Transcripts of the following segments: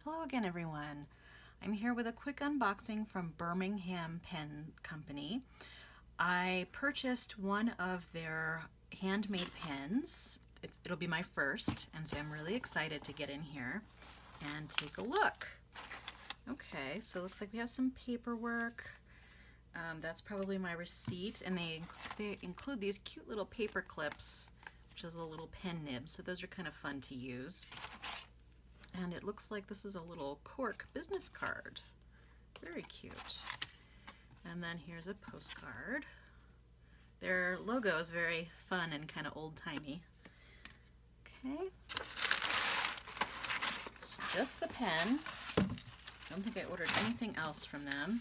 Hello again, everyone. I'm here with a quick unboxing from Birmingham Pen Company. I purchased one of their handmade pens. It'll be my first, and so I'm really excited to get in here and take a look. Okay, so it looks like we have some paperwork. That's probably my receipt, and they include these cute little paper clips, which is a little pen nib, so those are kind of fun to use. And it looks like this is a little cork business card. Very cute. And then here's a postcard. Their logo is very fun and kind of old-timey. Okay. It's just the pen. I don't think I ordered anything else from them.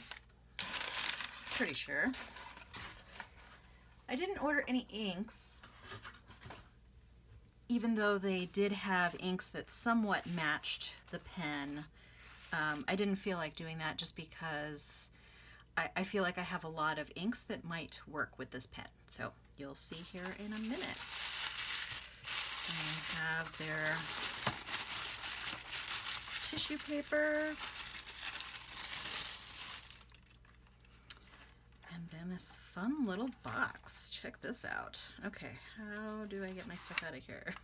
Pretty sure. I didn't order any inks, even though they did have inks that somewhat matched the pen. I didn't feel like doing that just because I feel like I have a lot of inks that might work with this pen. So you'll see here in a minute. And they have their tissue paper. And then this fun little box. Check this out. Okay, how do I get my stuff out of here?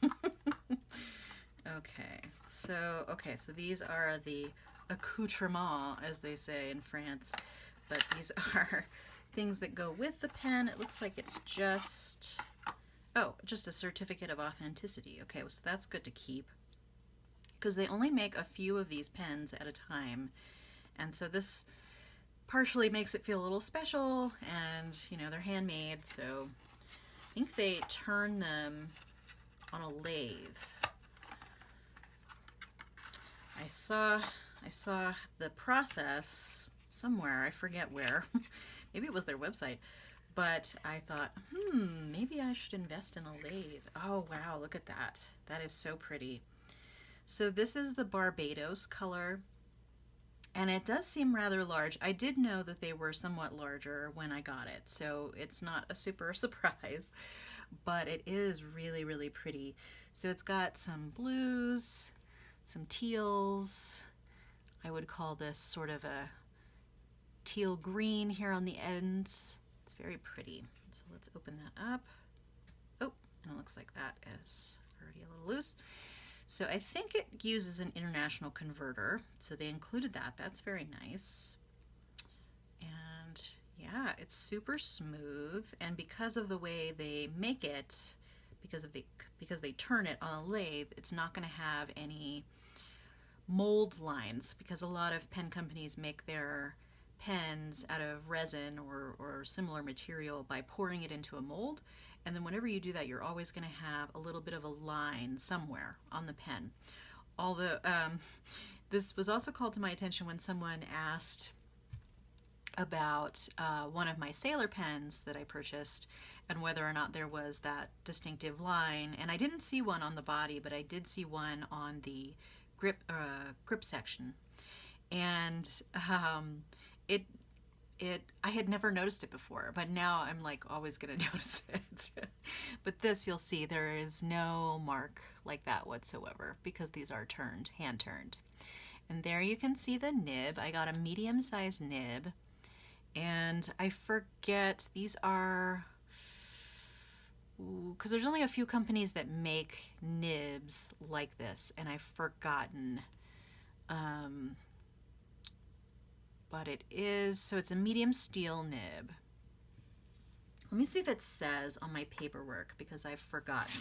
Okay, so these are the accoutrements, as they say in France, but these are things that go with the pen. It looks like it's just a certificate of authenticity. Okay, so that's good to keep, because they only make a few of these pens at a time, and so this partially makes it feel a little special, and you know, they're handmade, so I think they turn them on a lathe. I saw the process somewhere, I forget where. Maybe it was their website, but I thought, maybe I should invest in a lathe. Oh wow, look at that. That is so pretty. So this is the Barbados color, and it does seem rather large. I did know that they were somewhat larger when I got it, so it's not a super surprise, but it is really, really pretty. So it's got some blues, some teals. I would call this sort of a teal green here on the ends. It's very pretty. So let's open that up. Oh, and it looks like that is already a little loose. So I think it uses an international converter, so they included that. That's very nice. And yeah, it's super smooth, and because of the way they make it, because they turn it on a lathe, it's not going to have any mold lines, because a lot of pen companies make their pens out of resin or similar material by pouring it into a mold, and then whenever you do that, you're always going to have a little bit of a line somewhere on the pen. Although this was also called to my attention when someone asked about one of my sailor pens that I purchased and whether or not there was that distinctive line, and I didn't see one on the body, but I did see one on the grip section, and I had never noticed it before, but now I'm like always gonna notice it. But this, you'll see there is no mark like that whatsoever, because these are hand turned. And there you can see the nib. I got a medium-sized nib, and I forget, these are, because there's only a few companies that make nibs like this, and I've forgotten. But it is, so it's a medium steel nib. Let me see if it says on my paperwork, because I've forgotten.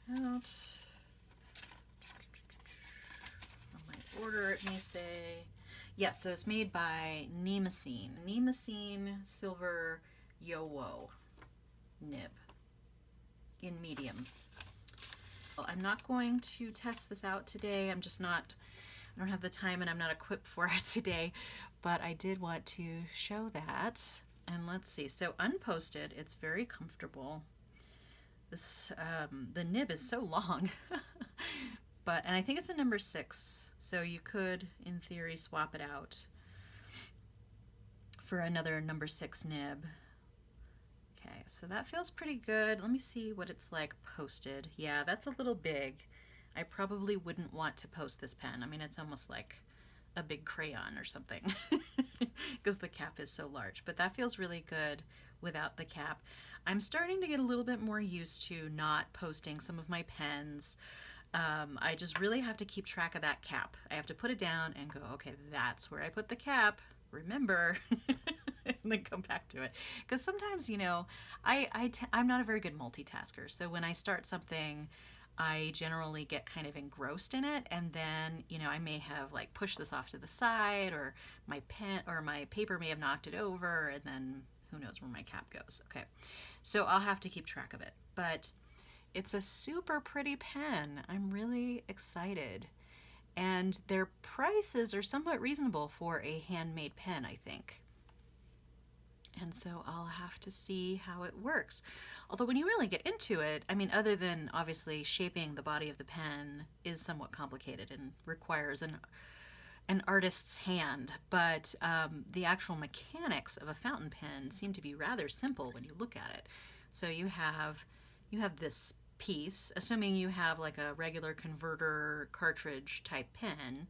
Get that out. On my order it may say, yes, so it's made by Nemacine Silver Yowo nib in medium. Well, I'm not going to test this out today. I don't have the time, and I'm not equipped for it today, but I did want to show that. And let's see, so unposted, it's very comfortable. This the nib is so long. And I think it's a number 6, so you could, in theory, swap it out for another number 6 nib. Okay, so that feels pretty good. Let me see what it's like posted. Yeah, that's a little big. I probably wouldn't want to post this pen. I mean, it's almost like a big crayon or something because the cap is so large, but that feels really good without the cap. I'm starting to get a little bit more used to not posting some of my pens. I just really have to keep track of that cap. I have to put it down and go, okay, that's where I put the cap. Remember, and then come back to it. Because sometimes, I'm not a very good multitasker. So when I start something, I generally get kind of engrossed in it, and then I may have like pushed this off to the side, or my pen or my paper may have knocked it over, and then who knows where my cap goes. Okay, so I'll have to keep track of it. But it's a super pretty pen. I'm really excited. And their prices are somewhat reasonable for a handmade pen, I think. And so I'll have to see how it works. Although when you really get into it, I mean, other than obviously shaping the body of the pen is somewhat complicated and requires an artist's hand, but the actual mechanics of a fountain pen seem to be rather simple when you look at it. So you have this piece, assuming you have like a regular converter cartridge type pen,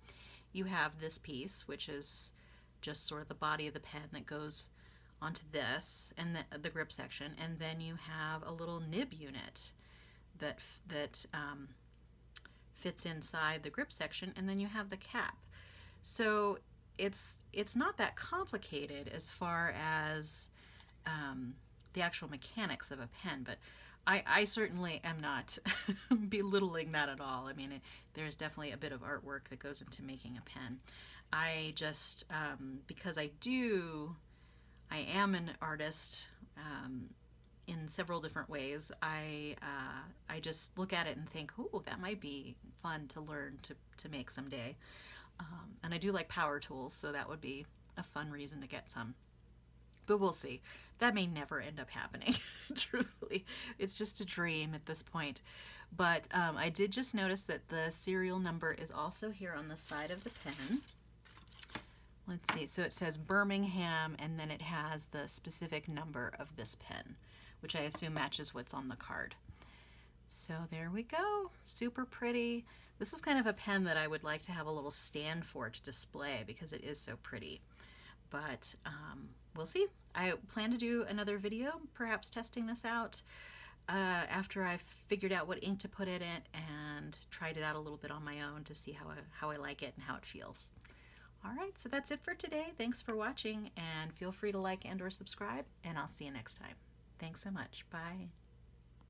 you have this piece, which is just sort of the body of the pen that goes onto this and the grip section, and then you have a little nib unit that fits inside the grip section, and then you have the cap. So it's not that complicated as far as the actual mechanics of a pen, but I certainly am not belittling that at all. I mean, there's definitely a bit of artwork that goes into making a pen. I just, because I am an artist in several different ways. I just look at it and think, oh, that might be fun to learn to make someday. And I do like power tools, so that would be a fun reason to get some. But we'll see. That may never end up happening, truthfully. It's just a dream at this point. But I did just notice that the serial number is also here on the side of the pen. Let's see, so it says Birmingham, and then it has the specific number of this pen, which I assume matches what's on the card. So there we go, super pretty. This is kind of a pen that I would like to have a little stand for to display because it is so pretty. But we'll see. I plan to do another video, perhaps testing this out after I've figured out what ink to put in it and tried it out a little bit on my own to see how I like it and how it feels. All right, so that's it for today. Thanks for watching, and feel free to like and or subscribe, and I'll see you next time. Thanks so much. Bye.